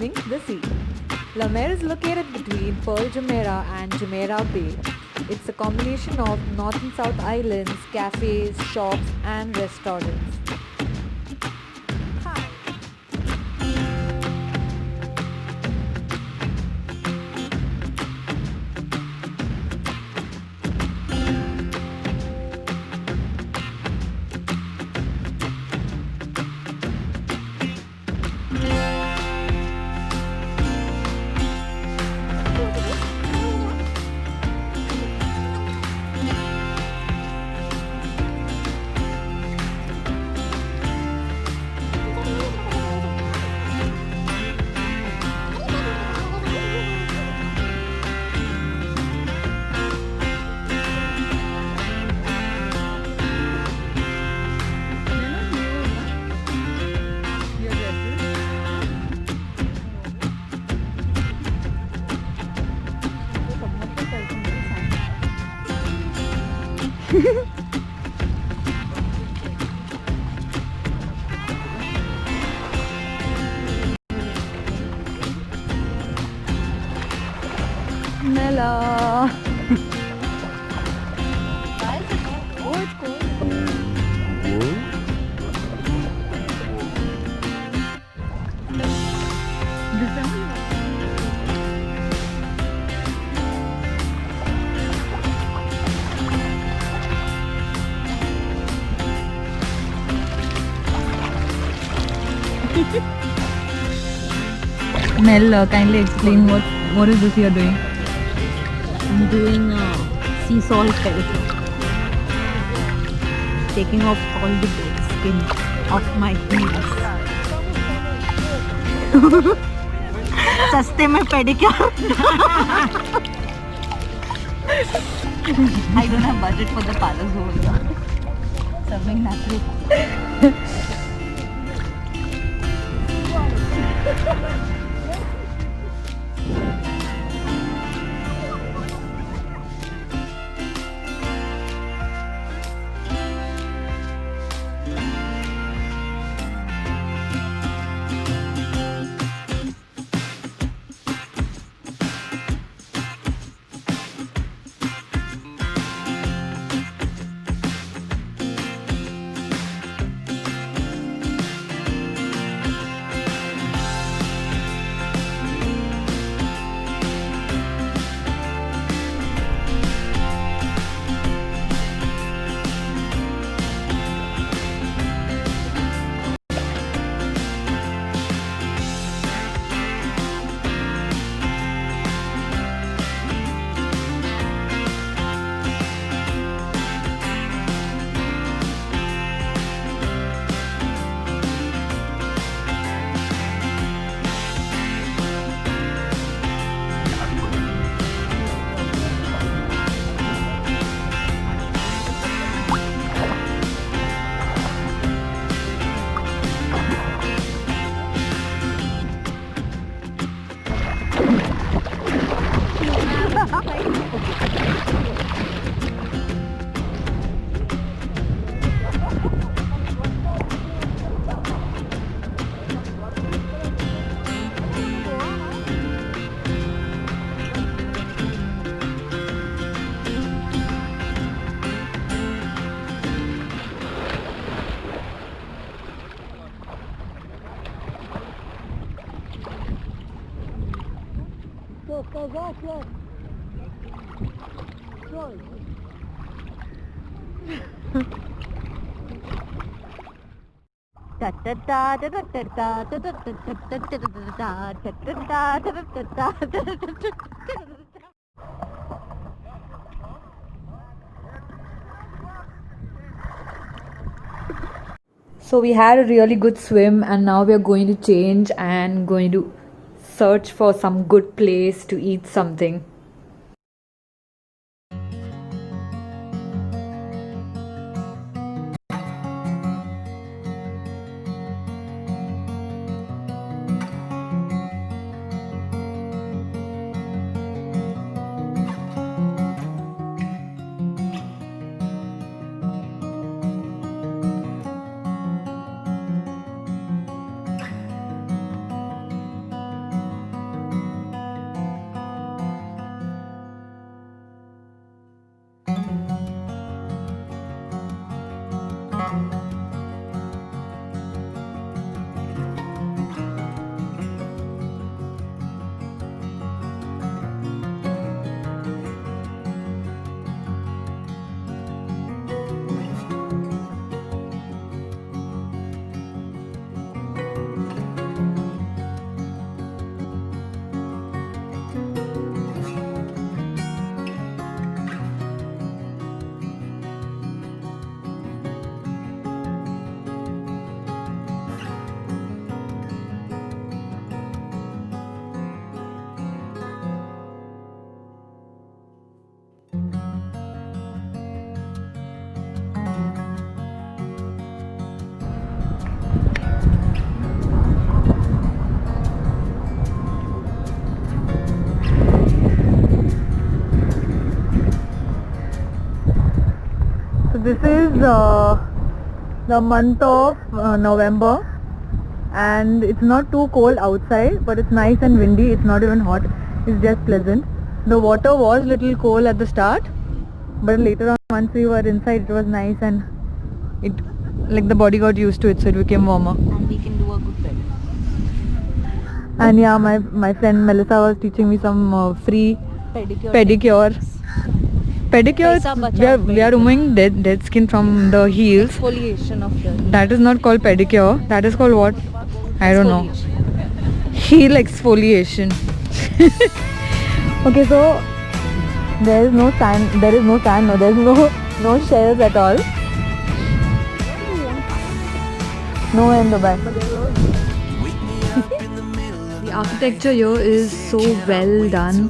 meaning the sea. La Mer is located between Pearl Jumeirah and Jumeirah Bay. It's a combination of north and south islands, cafes, shops, and restaurants. Mela. Mel, kindly explain what is this you're doing? I'm doing a sea salt pedicure. Taking off all the dead skin of my heels. सस्ते में pedicure. I don't have budget for the parlors over here. Serving natural. So we had a really good swim and now we are going to change and going to search for some good place to eat something. this is the month of November, and it's not too cold outside, but it's nice and windy. It's not even hot, it's just pleasant. The water was little cold at the start, but later on once we were inside it was nice, and it, like, the body got used to it, so it became warmer. And we can do a good bed. And yeah, my friend Melissa was teaching me some free Pedicure. pedicure. Paisa bachao We are removing dead skin from the heels. Exfoliation of the That is not called pedicure. That is called what? I don't know. Heel exfoliation. Okay, so there is no sand. There is no sand. No, there is no shells at all. No in Dubai. The architecture here is so well done.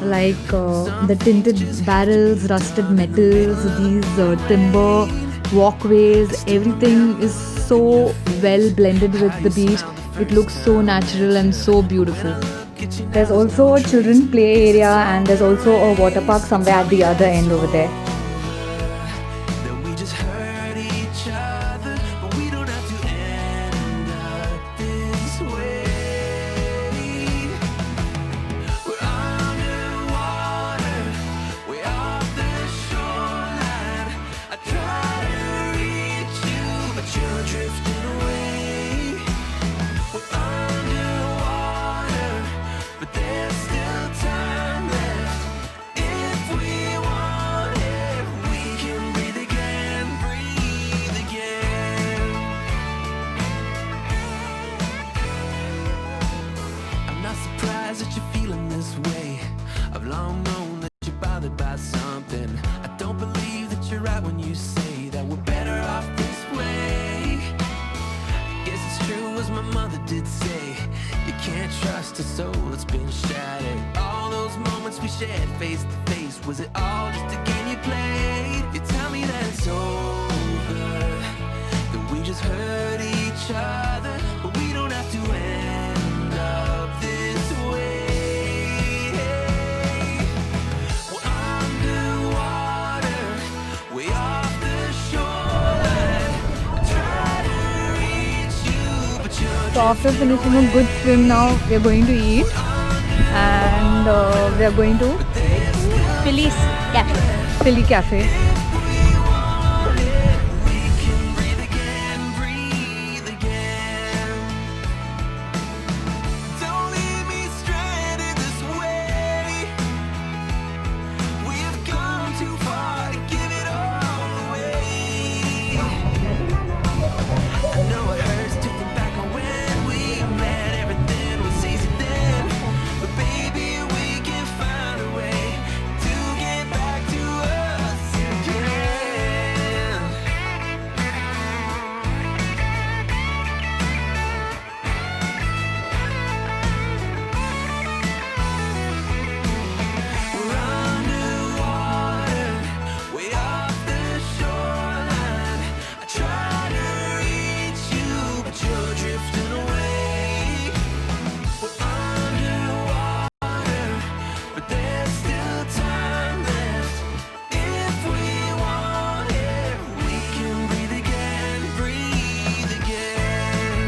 Like the tinted barrels, rusted metals, these timber walkways, everything is so well blended with the beach. It looks so natural and so beautiful. There's also a children play area, and there's also a water park somewhere at the other end over there. That you're feeling this way. I've long known that you're bothered by something. I don't believe that you're right when you say that we're better off this way. I guess it's true as my mother did say, you can't trust a soul that's been shattered. All those moments we shared face to face, was it all just a game you played? You tell me that it's over, that we just hurt each other, but we don't have to end up this way. We're underwater, way off the shoreline. I try to reach you, but you're So after finishing a good swim, now we are going to eat, and we are going to Philly's Cafe. Philly Cafe. Don't leave me stranded this way. We've come too far to give it all away. I know it hurts to think back on when we met. Everything was easy then, but baby, we can find a way to get back to us again. We're underwater, way off the shoreline. I try to reach you, but you're drifting away. We're underwater, but there's still time left. If we want it, we can breathe again, breathe again.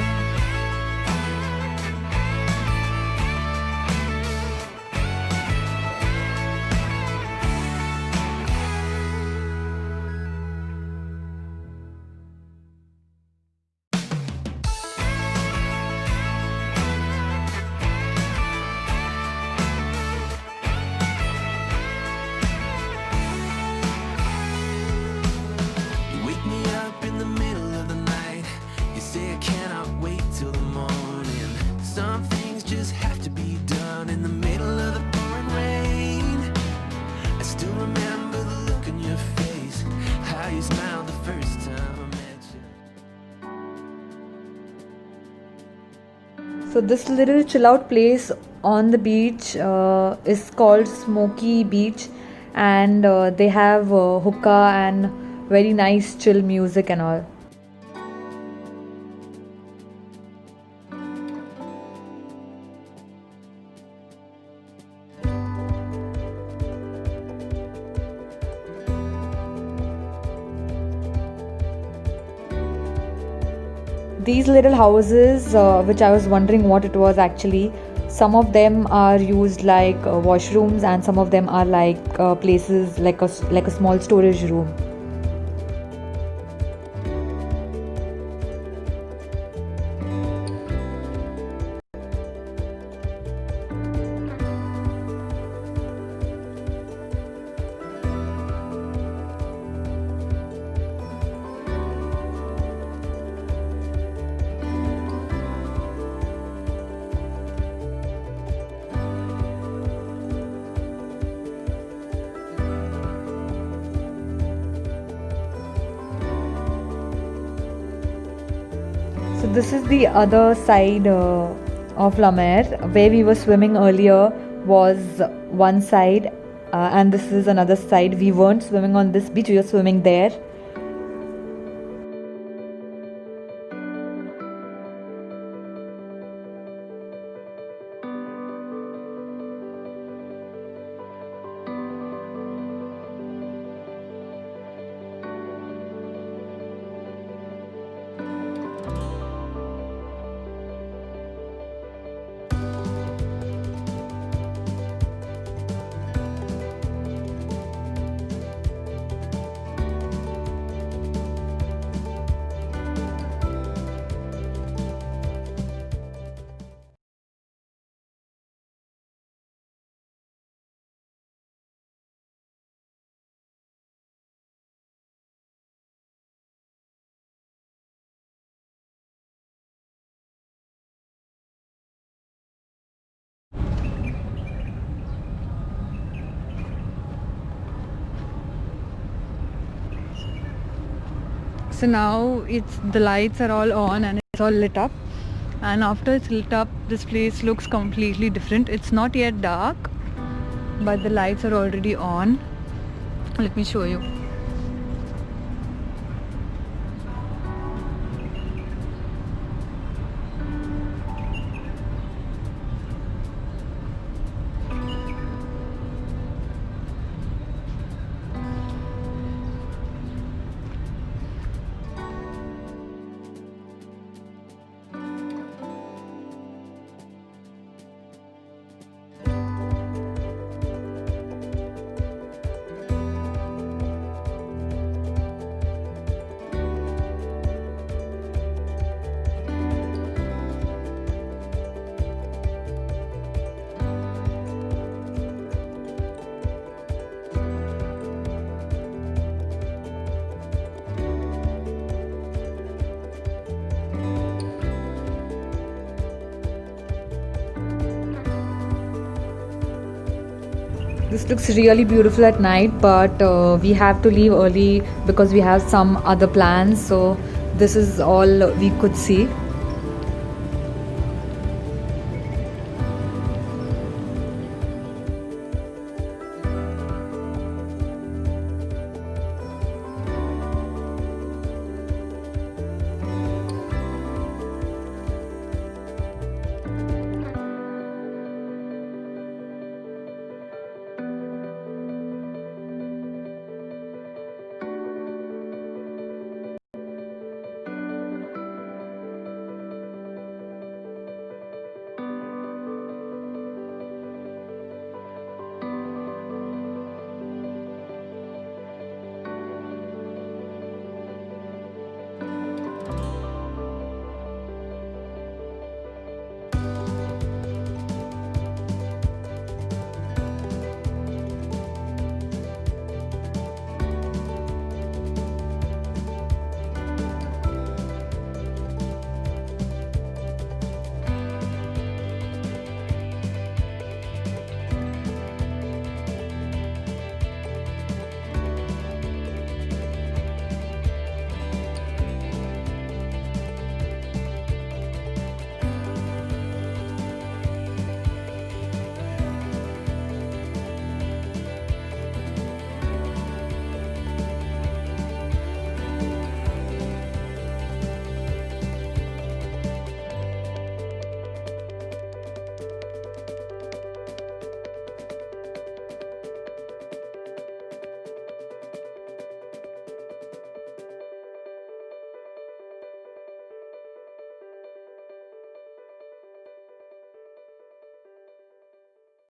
You wake me up in the middle of the night. You say I cannot wait till the morning. Some things just have to be done in the middle of the pouring rain. I still remember the look on your face, how you smiled the first time I met you. So this little chill out place on the beach is called Smoky Beach, and they have hookah and very nice chill music and all. these little houses, which I was wondering what it was actually. Some of them are used like washrooms, and some of them are like places like a small storage room. So this is the other side of La Mer. Where we were swimming earlier was one side, and this is another side. We weren't swimming on this beach, we were swimming there. So now the lights are all on and it's all lit up. And after it's lit up, this place looks completely different. It's not yet dark, but the lights are already on. Let me show you. This looks really beautiful at night, but we have to leave early because we have some other plans. So this is all we could see.